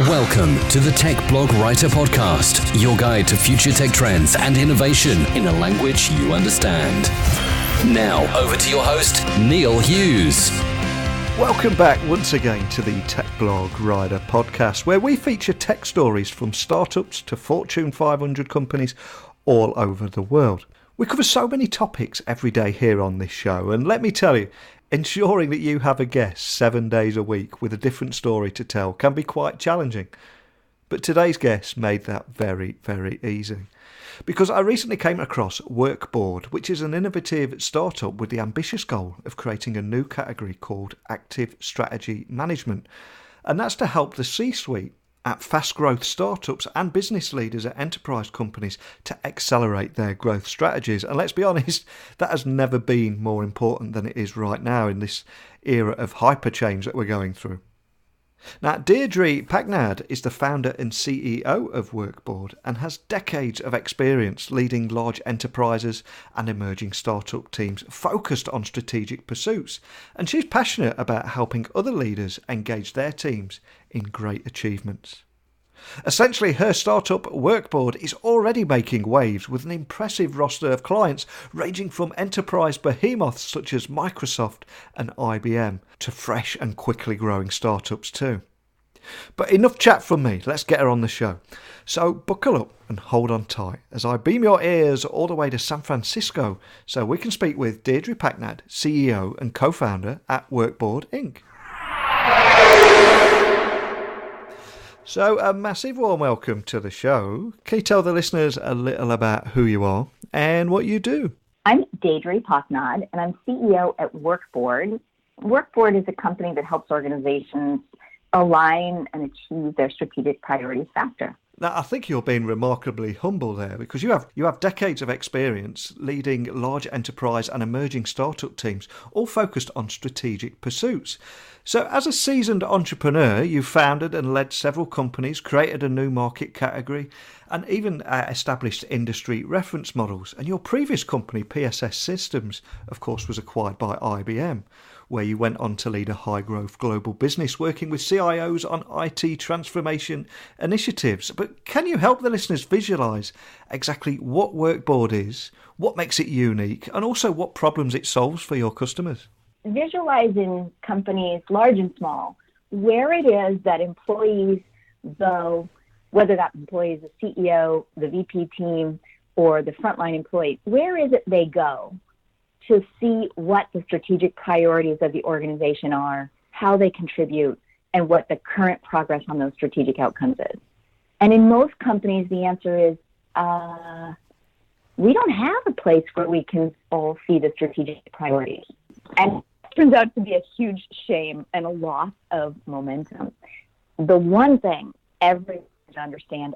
Welcome to the Tech Blog Writer Podcast, your guide to future tech trends and innovation in a language you understand. Now, over to your host, Neil Hughes. Welcome back once again to the Tech Blog Writer Podcast, where we feature tech stories from startups to Fortune 500 companies all over the world. We cover so many topics every day here on this show, and let me tell you, ensuring that you have a guest 7 days a week with a different story to tell can be quite challenging. But today's guest made that very, very easy. Because I recently came across Workboard, which is an innovative startup with the ambitious goal of creating a new category called Active Strategy Management. And that's to help the C-suite at fast growth startups and business leaders at enterprise companies to accelerate their growth strategies. And let's be honest, that has never been more important than it is right now in this era of hyper change that we're going through. Now, Deidre Paknad is the founder and CEO of Workboard and has decades of experience leading large enterprises and emerging startup teams focused on strategic pursuits. And she's passionate about helping other leaders engage their teams in great achievements. Essentially, her startup Workboard is already making waves with an impressive roster of clients ranging from enterprise behemoths such as Microsoft and IBM to fresh and quickly growing startups too. But enough chat from me, let's get her on the show. So buckle up and hold on tight as I beam your ears all the way to San Francisco so we can speak with Deidre Paknad, CEO and co-founder at Workboard Inc. So a massive warm welcome to the show. Can you tell the listeners a little about who you are and what you do? I'm Deidre Paknad, and I'm CEO at Workboard. Workboard is a company that helps organizations align and achieve their strategic priorities faster. Now, I think you're being remarkably humble there because you have decades of experience leading large enterprise and emerging startup teams, all focused on strategic pursuits. So as a seasoned entrepreneur, you founded and led several companies, created a new market category, and even established industry reference models. And your previous company, PSS Systems, of course, was acquired by IBM, where you went on to lead a high-growth global business working with CIOs on IT transformation initiatives. But can you help the listeners visualise exactly what Workboard is, what makes it unique, and also what problems it solves for your customers? Visualizing companies, large and small, where it is that employees go, whether that employee is the CEO, the VP team, or the frontline employee, where is it they go to see what the strategic priorities of the organization are, how they contribute, and what the current progress on those strategic outcomes is. And in most companies, the answer is, we don't have a place where we can all see the strategic priorities. And it turns out to be a huge shame and a loss of momentum. The one thing everyone should understand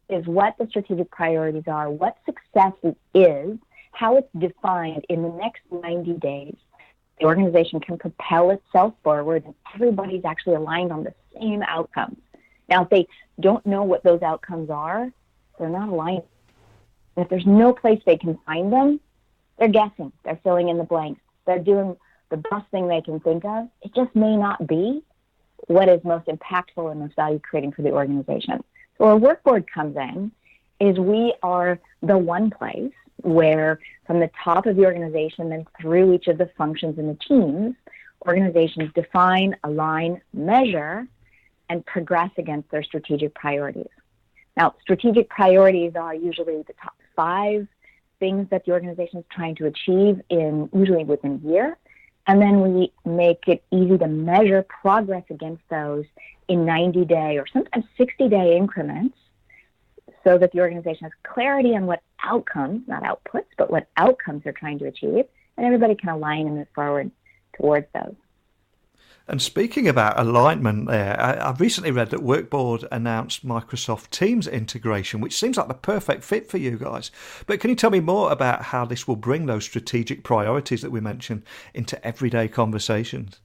is what the strategic priorities are, what success is, how it's defined in the next 90 days. The organization can propel itself forward and everybody's actually aligned on the same outcomes. Now, if they don't know what those outcomes are, they're not aligned. And if there's no place they can find them, they're guessing, they're filling in the blanks, they're doing the best thing they can think of. It just may not be what is most impactful and most value creating for the organization. So where Workboard comes in is we are the one place where from the top of the organization and through each of the functions and the teams, organizations define, align, measure, and progress against their strategic priorities. Now, strategic priorities are usually the top 5 things that the organization is trying to achieve usually within a year. And then we make it easy to measure progress against those in 90-day or sometimes 60-day increments so that the organization has clarity on what outcomes, not outputs, but what outcomes they're trying to achieve, and everybody can align and move forward towards those. And speaking about alignment there, I've recently read that Workboard announced Microsoft Teams integration, which seems like the perfect fit for you guys. But can you tell me more about how this will bring those strategic priorities that we mentioned into everyday conversations?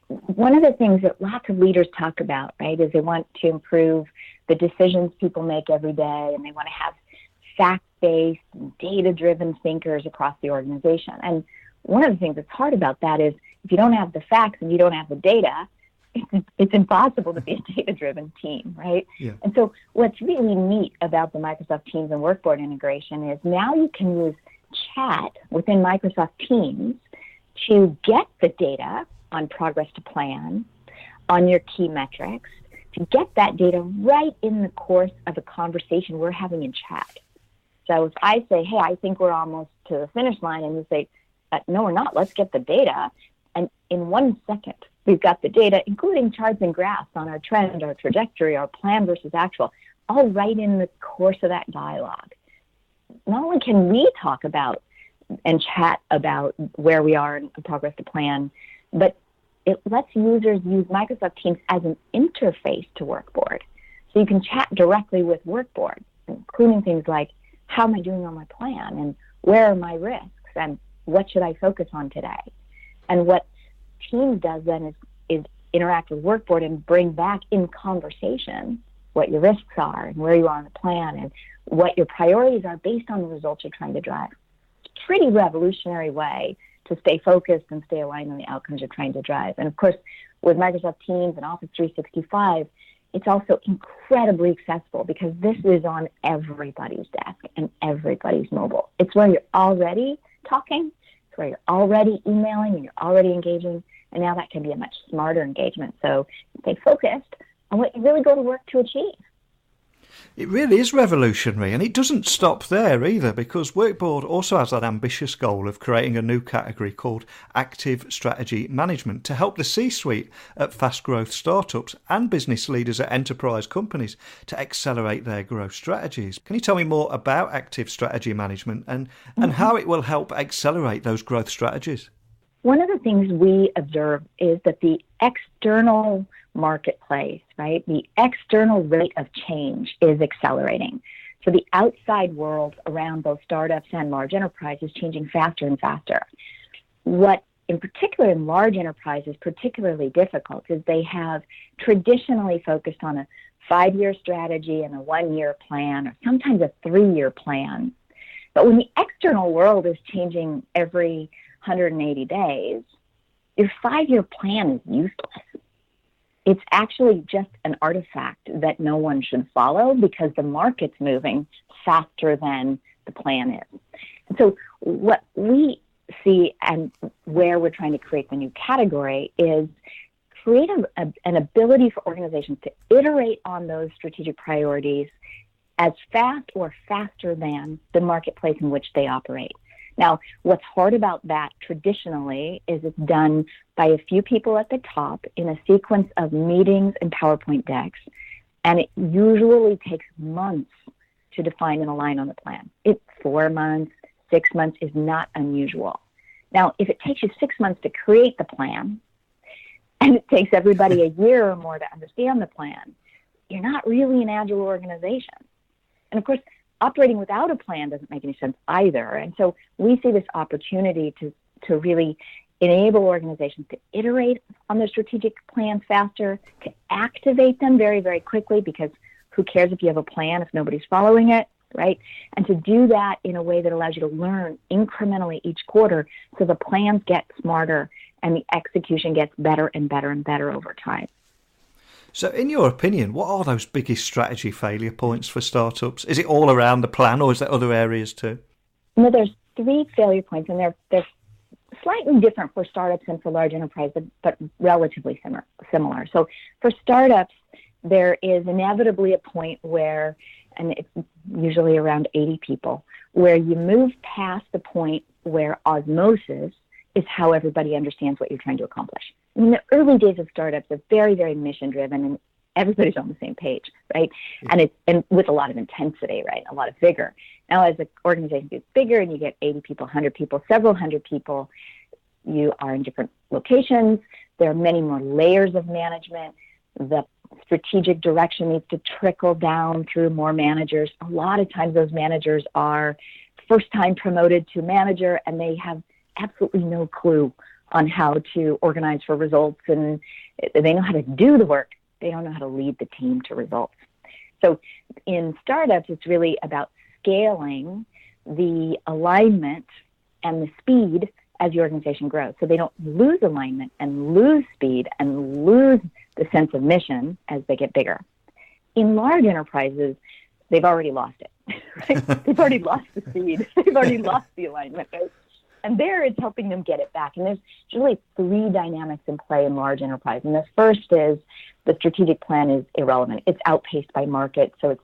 One of the things that lots of leaders talk about, right, is they want to improve the decisions people make every day, and they want to have fact-based, data-driven thinkers across the organization. And one of the things that's hard about that is if you don't have the facts and you don't have the data, it's impossible to be a data-driven team, right? Yeah. And so what's really neat about the Microsoft Teams and Workboard integration is now you can use chat within Microsoft Teams to get the data on progress to plan, on your key metrics, to get that data right in the course of a conversation we're having in chat. So if I say, hey, I think we're almost to the finish line, and you say, no, we're not, let's get the data. And in 1 second, we've got the data, including charts and graphs on our trend, our trajectory, our plan versus actual, all right in the course of that dialogue. Not only can we talk about and chat about where we are in progress to plan, but it lets users use Microsoft Teams as an interface to Workboard. So you can chat directly with Workboard, including things like, how am I doing on my plan? And where are my risks? And what should I focus on today? And what Teams does then is interact with Workboard and bring back in conversation what your risks are and where you are on the plan and what your priorities are based on the results you're trying to drive. It's a pretty revolutionary way to stay focused and stay aligned on the outcomes you're trying to drive. And of course, with Microsoft Teams and Office 365, it's also incredibly accessible because this is on everybody's desk and everybody's mobile. It's where you're already talking, it's where you're already emailing and you're already engaging, and now that can be a much smarter engagement. So stay focused on what you really go to work to achieve. It really is revolutionary, and it doesn't stop there either, because Workboard also has that ambitious goal of creating a new category called Active Strategy Management to help the C-suite at fast-growth startups and business leaders at enterprise companies to accelerate their growth strategies. Can you tell me more about Active Strategy Management and how it will help accelerate those growth strategies? One of the things we observe is that the external marketplace, right, the external rate of change is accelerating. So the outside world around both startups and large enterprises is changing faster and faster. What, in particular, in large enterprises, particularly difficult is they have traditionally focused on a 5-year strategy and a 1-year plan, or sometimes a 3-year plan. But when the external world is changing every 180 days, your 5-year plan is useless. It's actually just an artifact that no one should follow because the market's moving faster than the plan is. And so what we see and where we're trying to create the new category is create an ability for organizations to iterate on those strategic priorities as fast or faster than the marketplace in which they operate. Now, what's hard about that traditionally is it's done by a few people at the top in a sequence of meetings and PowerPoint decks, and it usually takes months to define and align on the plan. 4 months, 6 months is not unusual. Now, if it takes you 6 months to create the plan, and it takes everybody a year or more to understand the plan, you're not really an agile organization. And of course, operating without a plan doesn't make any sense either. And so we see this opportunity to really enable organizations to iterate on their strategic plans faster, to activate them very, very quickly, because who cares if you have a plan if nobody's following it, right? And to do that in a way that allows you to learn incrementally each quarter so the plans get smarter and the execution gets better and better and better over time. So in your opinion, what are those biggest strategy failure points for startups? Is it all around the plan, or is there other areas too? No, there's 3 failure points, and they're slightly different for startups and for large enterprises, but relatively similar. So for startups, there is inevitably a point where, and it's usually around 80 people, where you move past the point where osmosis is how everybody understands what you're trying to accomplish. In the early days of startups, are very, very mission-driven, and everybody's on the same page, right? Yeah. And with a lot of intensity, right? A lot of vigor. Now, as the organization gets bigger and you get 80 people, 100 people, several hundred people, you are in different locations. There are many more layers of management. The strategic direction needs to trickle down through more managers. A lot of times those managers are first-time promoted to manager, and they have absolutely no clue on how to organize for results, and they know how to do the work. They don't know how to lead the team to results. So in startups, it's really about scaling the alignment and the speed as the organization grows. So they don't lose alignment and lose speed and lose the sense of mission as they get bigger. In large enterprises, they've already lost it. Right? They've already lost the seed. They've already lost the alignment. Right? And there it's helping them get it back. And there's really three dynamics in play in large enterprise. And the first is the strategic plan is irrelevant. It's outpaced by market, so it's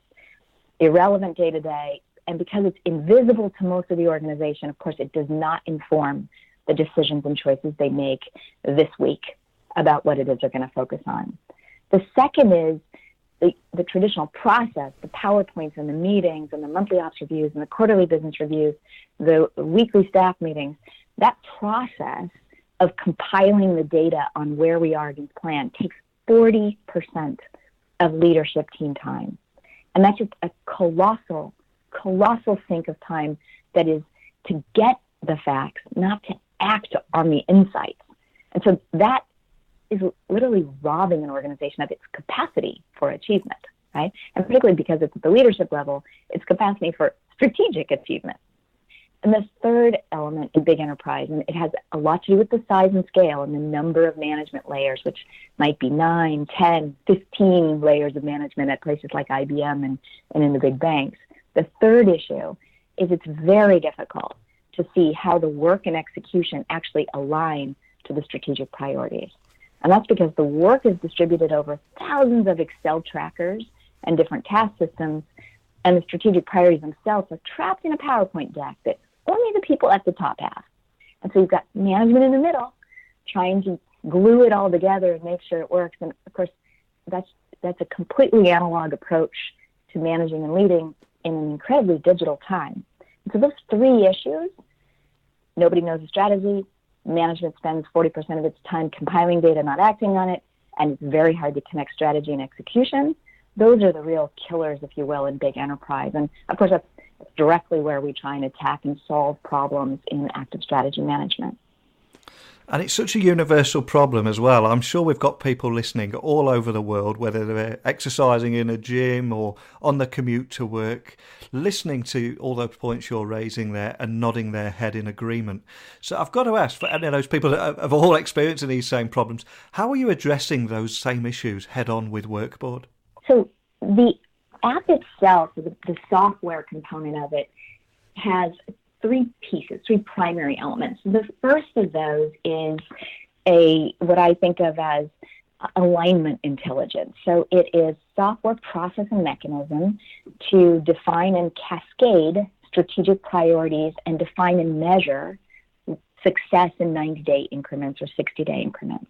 irrelevant day to day. And because it's invisible to most of the organization, of course, it does not inform the decisions and choices they make this week about what it is they're going to focus on. The second is the traditional process, the PowerPoints and the meetings and the monthly ops reviews and the quarterly business reviews, the weekly staff meetings. That process of compiling the data on where we are against plan takes 40% of leadership team time. And that's just a colossal sink of time that is to get the facts, not to act on the insights. And so that is literally robbing an organization of its capacity for achievement, right? And particularly because it's at the leadership level, its capacity for strategic achievement. And the third element in big enterprise, and it has a lot to do with the size and scale and the number of management layers, which might be 9, 10, 15 layers of management at places like IBM and in the big banks. The third issue is it's very difficult to see how the work and execution actually align to the strategic priorities. And that's because the work is distributed over thousands of Excel trackers and different task systems, and the strategic priorities themselves are trapped in a PowerPoint deck that only the people at the top have. And so you've got management in the middle trying to glue it all together and make sure it works. And of course, that's a completely analog approach to managing and leading in an incredibly digital time. And so those three issues, nobody knows the strategy, management spends 40% of its time compiling data, not acting on it, and it's very hard to connect strategy and execution. Those are the real killers, if you will, in big enterprise. And of course, that's directly where we try and attack and solve problems in active strategy management. And it's such a universal problem as well. I'm sure we've got people listening all over the world, whether they're exercising in a gym or on the commute to work, listening to all those points you're raising there and nodding their head in agreement. So I've got to ask, for any of those people that have all experiencing these same problems, how are you addressing those same issues head on with Workboard? So the app itself, the software component of it, has three pieces, three primary elements. The first of those is what I think of as alignment intelligence. So it is software process and mechanism to define and cascade strategic priorities and define and measure success in 90-day increments or 60-day increments.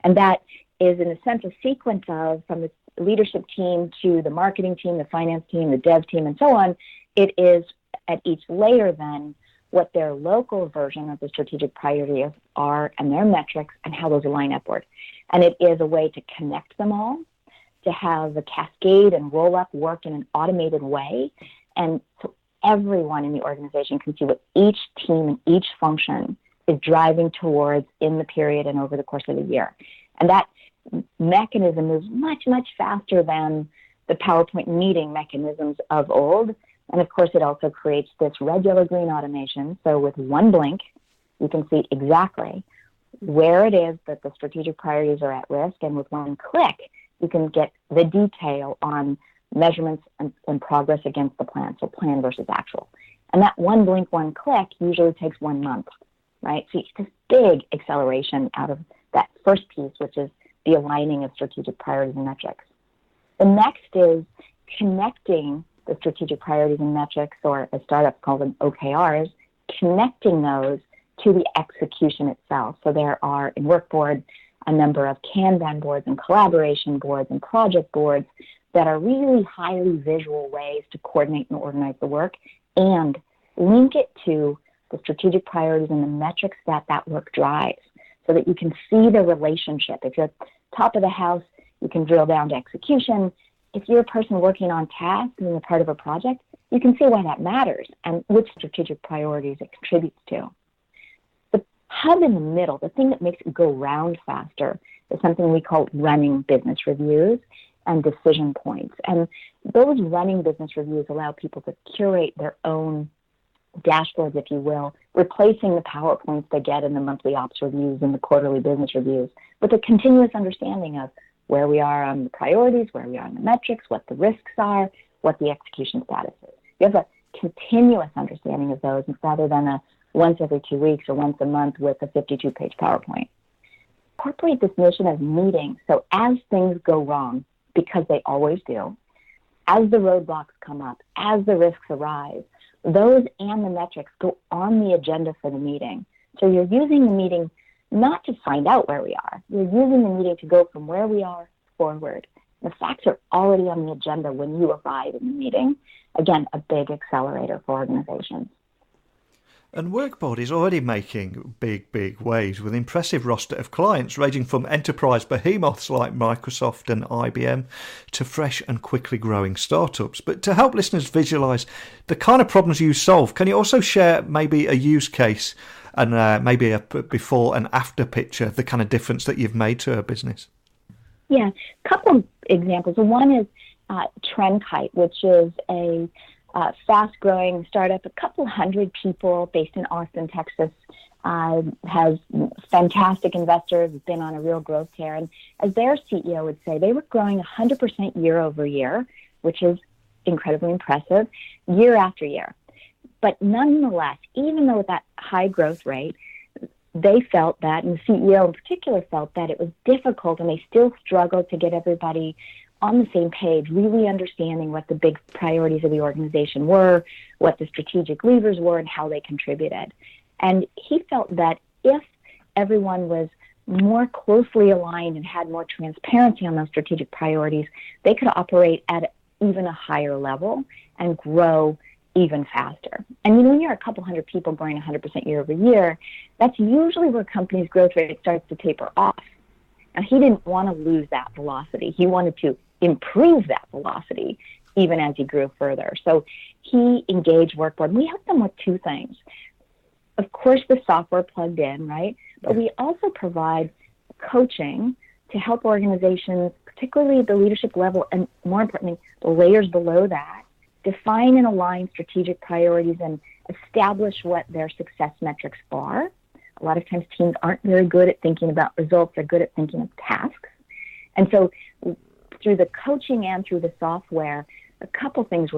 And that is, in a sense, a sequence of, from the leadership team to the marketing team, the finance team, the dev team, and so on. It is at each layer then what their local version of the strategic priorities are and their metrics and how those align upward. And it is a way to connect them all, to have the cascade and roll up work in an automated way. And so everyone in the organization can see what each team and each function is driving towards in the period and over the course of the year. And that mechanism moves much, much faster than the PowerPoint meeting mechanisms of old. And of course, it also creates this red, yellow, green automation. So with one blink, you can see exactly where it is that the strategic priorities are at risk. And with one click, you can get the detail on measurements and progress against the plan. So plan versus actual. And that one blink, one click usually takes 1 month, right? So it's this big acceleration out of that first piece, which is the aligning of strategic priorities and metrics. The next is connecting the strategic priorities and metrics, or as startups call them OKRs, connecting those to the execution itself. So there are in Workboard a number of Kanban boards and collaboration boards and project boards that are really highly visual ways to coordinate and organize the work and link it to the strategic priorities and the metrics that that work drives so that you can see the relationship. If you're at the top of the house, you can drill down to execution. If you're a person working on tasks and a part of a project, you can see why that matters and which strategic priorities it contributes to. The hub in the middle, the thing that makes it go round faster, is something we call running business reviews and decision points. And those running business reviews allow people to curate their own dashboards, if you will, replacing the PowerPoints they get in the monthly ops reviews and the quarterly business reviews with a continuous understanding of where we are on the priorities, where we are on the metrics, what the risks are, what the execution status is. You have a continuous understanding of those rather than a once every 2 weeks or once a month with a 52-page PowerPoint. Incorporate this notion of meeting, so as things go wrong, because they always do, as the roadblocks come up, as the risks arise, those and the metrics go on the agenda for the meeting. So you're using the meeting not to find out where we are. You're using the meeting to go from where we are forward. The facts are already on the agenda when you arrive in the meeting. Again, a big accelerator for organizations. And Workboard is already making big waves with impressive roster of clients ranging from enterprise behemoths like Microsoft and IBM to fresh and quickly growing startups. But to help listeners visualize the kind of problems you solve, can you also share maybe a use case and maybe a before and after picture of the kind of difference that you've made to a business? Yeah, a couple of examples. One is Trendkite, which is a fast-growing startup, a couple hundred people based in Austin, Texas, has fantastic investors, has been on a real growth tear. And as their CEO would say, they were growing 100% year over year, which is incredibly impressive, year after year. But nonetheless, even though with that high growth rate, they felt that, and the CEO in particular felt that it was difficult, and they still struggled to get everybody on the same page, really understanding what the big priorities of the organization were, what the strategic levers were, and how they contributed. And he felt that if everyone was more closely aligned and had more transparency on those strategic priorities, they could operate at even a higher level and grow even faster. And when you're a couple hundred people growing 100% year over year, that's usually where a company's growth rate starts to taper off. And he didn't want to lose that velocity. He wanted to improve that velocity even as he grew further. So he engaged Workboard. We helped them with two things. Of course, the software plugged in, right? But we also provide coaching to help organizations, particularly at the leadership level, and more importantly, the layers below that, define and align strategic priorities and establish what their success metrics are. A lot of times teams aren't very good at thinking about results. They're good at thinking of tasks. And so through the coaching and through the software, a couple things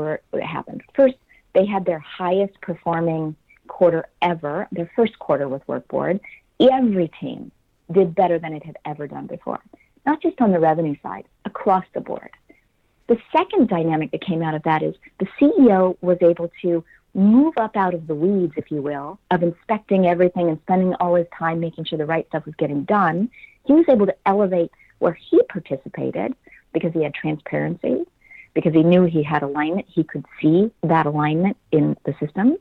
happened. First, they had their highest performing quarter ever, their first quarter with Workboard. Every team did better than it had ever done before, not just on the revenue side, across the board. The second dynamic that came out of that is the CEO was able to move up out of the weeds, if you will, of inspecting everything and spending all his time making sure the right stuff was getting done. He was able to elevate where he participated because he had transparency, because he knew he had alignment. He could see that alignment in the system.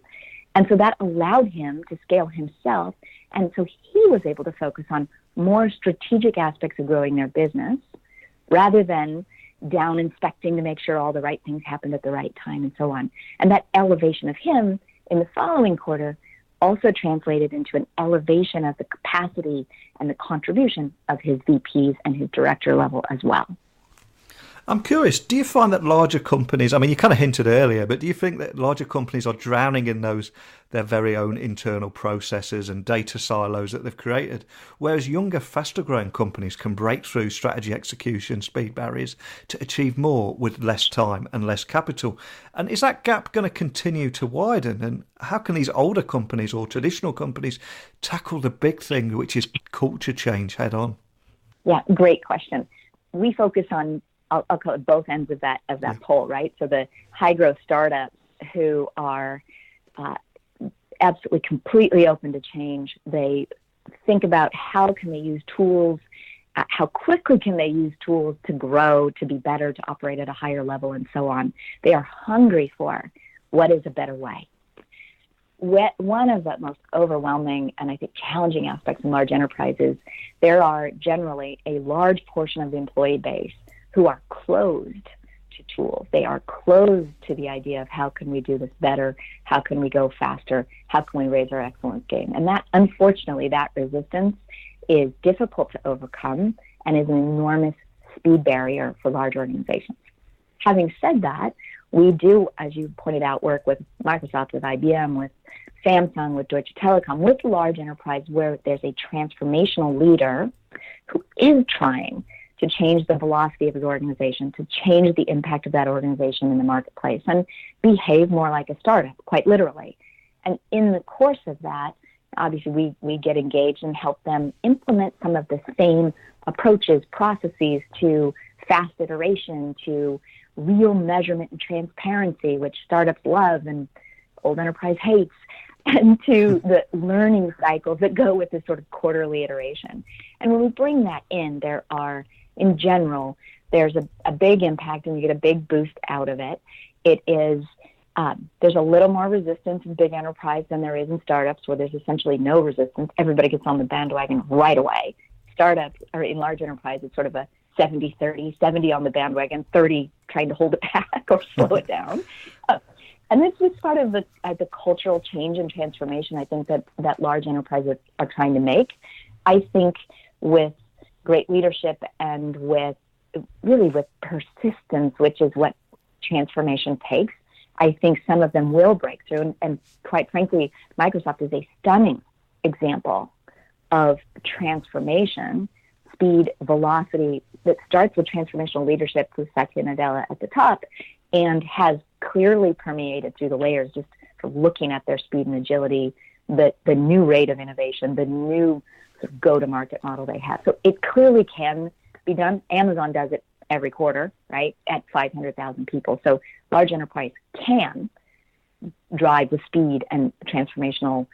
And so that allowed him to scale himself. And so he was able to focus on more strategic aspects of growing their business rather than down inspecting to make sure all the right things happened at the right time and so on. And that elevation of him in the following quarter also translated into an elevation of the capacity and the contribution of his VPs and his director level as well. I'm curious, do you find that larger companies, I mean, you kind of hinted earlier, but do you think that larger companies are drowning in their very own internal processes and data silos that they've created, whereas younger, faster growing companies can break through strategy execution, speed barriers to achieve more with less time and less capital? And is that gap going to continue to widen? And how can these older companies or traditional companies tackle the big thing, which is culture change head on? Yeah, great question. We focus on I'll call it both ends of that pole, right? So the high growth startups who are absolutely completely open to change. They think about how can they use tools, how quickly can they use tools to grow, to be better, to operate at a higher level, and so on. They are hungry for what is a better way. One of the most overwhelming and I think challenging aspects in large enterprises, there are generally a large portion of the employee base who are closed to tools. They are closed to the idea of how can we do this better? How can we go faster? How can we raise our excellence game? And that, unfortunately, that resistance is difficult to overcome and is an enormous speed barrier for large organizations. Having said that, we do, as you pointed out, work with Microsoft, with IBM, with Samsung, with Deutsche Telekom, with large enterprise where there's a transformational leader who is trying to change the velocity of his organization, to change the impact of that organization in the marketplace, and behave more like a startup, quite literally. And in the course of that, obviously we get engaged and help them implement some of the same approaches, processes to fast iteration, to real measurement and transparency, which startups love and old enterprise hates, and to the learning cycles that go with this sort of quarterly iteration. And when we bring that in, there are, in general, there's a big impact and you get a big boost out of it. It is, there's a little more resistance in big enterprise than there is in startups, where there's essentially no resistance. Everybody gets on the bandwagon right away. Startups, or in large enterprise, it's sort of a 70-30, 70 on the bandwagon, 30 trying to hold it back or slow it down. And this is part of the cultural change and transformation I think that large enterprises are trying to make. I think with great leadership and with persistence, which is what transformation takes, I think some of them will break through. And quite frankly, Microsoft is a stunning example of transformation, speed, velocity, that starts with transformational leadership with Satya Nadella at the top and has clearly permeated through the layers, just from looking at their speed and agility, the new rate of innovation, the new sort of go-to-market model they have. So it clearly can be done. Amazon does it every quarter, right, at 500,000 people. So large enterprise can drive the speed and transformational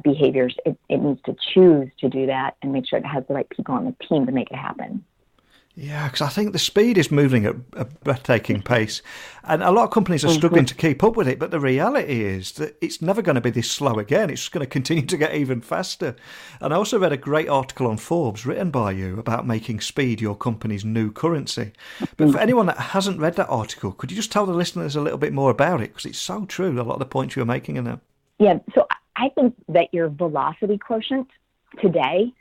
behaviors. It needs to choose to do that and make sure it has the right people on the team to make it happen. Yeah, because I think the speed is moving at a breathtaking pace, and a lot of companies are struggling to keep up with it, but the reality is that it's never going to be this slow again. It's going to continue to get even faster. And I also read a great article on Forbes written by you about making speed your company's new currency. But for anyone that hasn't read that article, could you just tell the listeners a little bit more about it? Because it's so true, a lot of the points you were making in that. Yeah, so I think that your velocity quotient today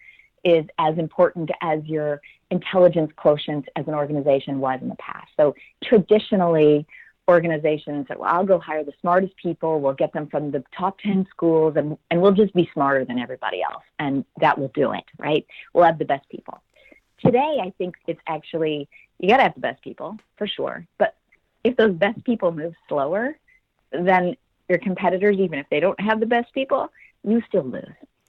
is as important as your intelligence quotient as an organization was in the past. So traditionally, organizations said, well, I'll go hire the smartest people, we'll get them from the top 10 schools, and we'll just be smarter than everybody else, and that will do it, right? We'll have the best people. Today, I think it's actually, you got to have the best people, for sure, but if those best people move slower, then your competitors, even if they don't have the best people, you still lose.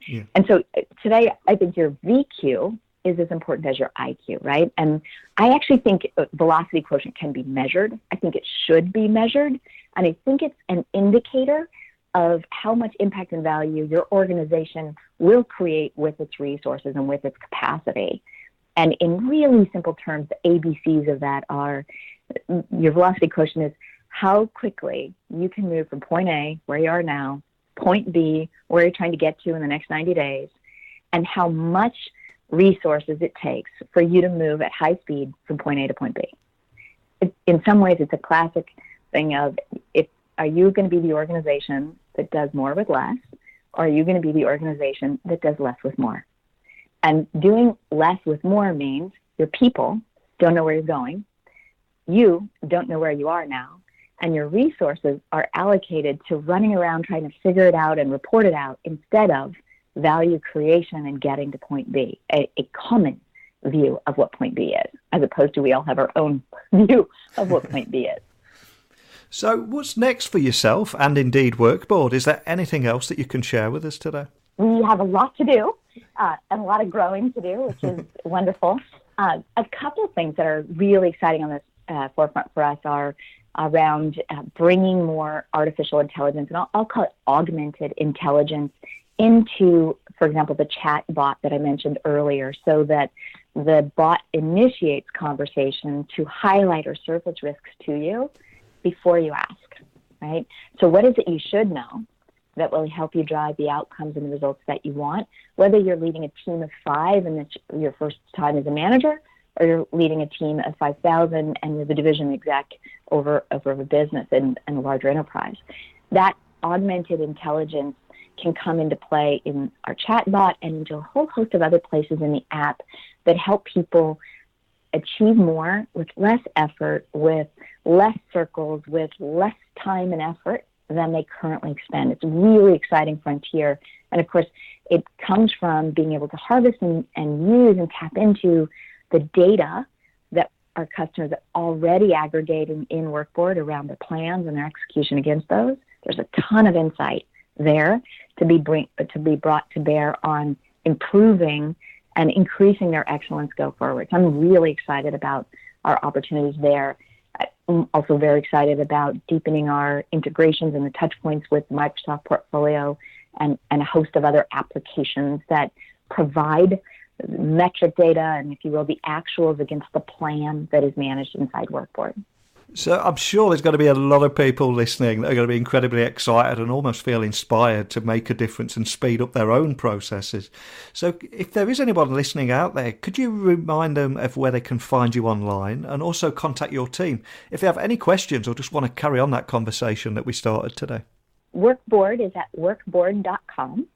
Yeah. And so today, I think your VQ is as important as your IQ, right? And I actually think velocity quotient can be measured. I think it should be measured. And I think it's an indicator of how much impact and value your organization will create with its resources and with its capacity. And in really simple terms, the ABCs of that are, your velocity quotient is how quickly you can move from point A, where you are now, point B, where you're trying to get to in the next 90 days, and how much resources it takes for you to move at high speed from point A to point B. In some ways, it's a classic thing of, are you going to be the organization that does more with less, or are you going to be the organization that does less with more? And doing less with more means your people don't know where you're going, you don't know where you are now, and your resources are allocated to running around trying to figure it out and report it out instead of value creation and getting to point B, a common view of what point B is, as opposed to we all have our own view of what point B is. So what's next for yourself and indeed Workboard? Is there anything else that you can share with us today? We have a lot to do and a lot of growing to do, which is wonderful. A couple of things that are really exciting on this forefront for us are around bringing more artificial intelligence, and I'll call it augmented intelligence, into, for example, the chat bot that I mentioned earlier, so that the bot initiates conversation to highlight or surface risks to you before you ask, right? So what is it you should know that will help you drive the outcomes and the results that you want, whether you're leading a team of 5 and it's your first time as a manager, or you're leading a team of 5,000 and you're the division exec over a business and a larger enterprise. That augmented intelligence can come into play in our chatbot and into a whole host of other places in the app that help people achieve more with less effort, with less circles, with less time and effort than they currently expend. It's a really exciting frontier. And of course, it comes from being able to harvest and use and tap into the data our customers are already aggregating in Workboard around their plans and their execution against those. There's a ton of insight there to be brought to bear on improving and increasing their excellence go forward. So I'm really excited about our opportunities there. I'm also very excited about deepening our integrations and the touch points with the Microsoft portfolio and a host of other applications that provide metric data and, if you will, the actuals against the plan that is managed inside Workboard. So I'm sure there's going to be a lot of people listening that are going to be incredibly excited and almost feel inspired to make a difference and speed up their own processes. So if there is anyone listening out there, could you remind them of where they can find you online and also contact your team if they have any questions or just want to carry on that conversation that we started today? Workboard is at workboard.com.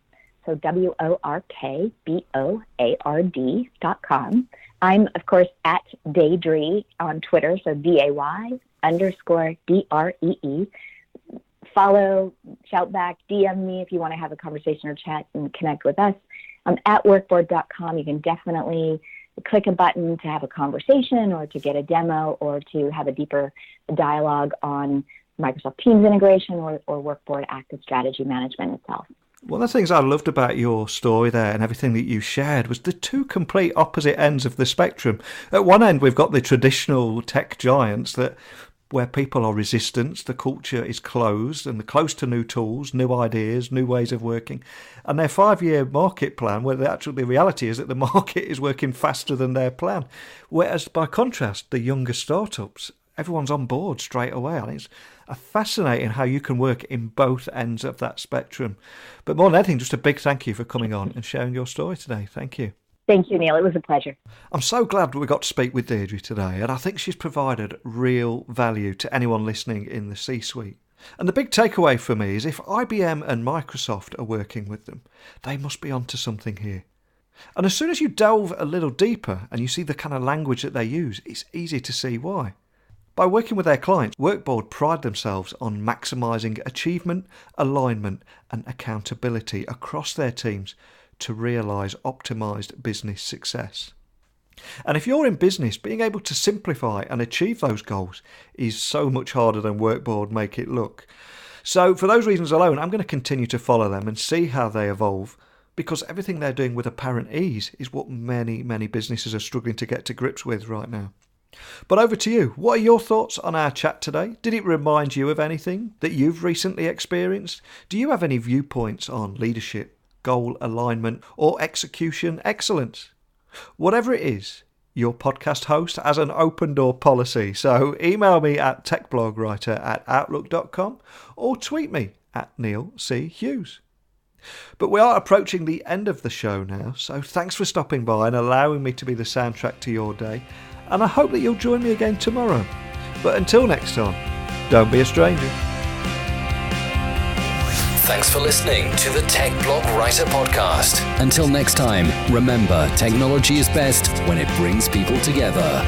So WORKBOARD.com. I'm, of course, at Deidre on Twitter, so DAY_DREE. Follow, shout back, DM me if you want to have a conversation or chat and connect with us. At workboard.com, you can definitely click a button to have a conversation or to get a demo or to have a deeper dialogue on Microsoft Teams integration or Workboard Active Strategy Management itself. One of the things I loved about your story there and everything that you shared was the two complete opposite ends of the spectrum. At one end, we've got the traditional tech giants where people are resistant, the culture is closed and they're close to new tools, new ideas, new ways of working. And their 5-year market plan, where the reality is that the market is working faster than their plan. Whereas by contrast, the younger startups, everyone's on board straight away. I think it's fascinating how you can work in both ends of that spectrum. But more than anything, just a big thank you for coming on and sharing your story today. Thank you. Thank you, Neil. It was a pleasure. I'm so glad we got to speak with Deidre today, and I think she's provided real value to anyone listening in the C-suite. And the big takeaway for me is if IBM and Microsoft are working with them, they must be onto something here. And as soon as you delve a little deeper and you see the kind of language that they use, it's easy to see why. By working with their clients, Workboard pride themselves on maximising achievement, alignment and accountability across their teams to realise optimised business success. And if you're in business, being able to simplify and achieve those goals is so much harder than Workboard make it look. So for those reasons alone, I'm going to continue to follow them and see how they evolve, because everything they're doing with apparent ease is what many, many businesses are struggling to get to grips with right now. But over to you. What are your thoughts on our chat today? Did it remind you of anything that you've recently experienced? Do you have any viewpoints on leadership, goal alignment, or execution excellence? Whatever it is, your podcast host has an open door policy. So email me at techblogwriter@outlook.com or tweet me at Neil C. Hughes. But we are approaching the end of the show now, so thanks for stopping by and allowing me to be the soundtrack to your day. And I hope that you'll join me again tomorrow. But until next time, don't be a stranger. Thanks for listening to the Tech Blog Writer Podcast. Until next time, remember, technology is best when it brings people together.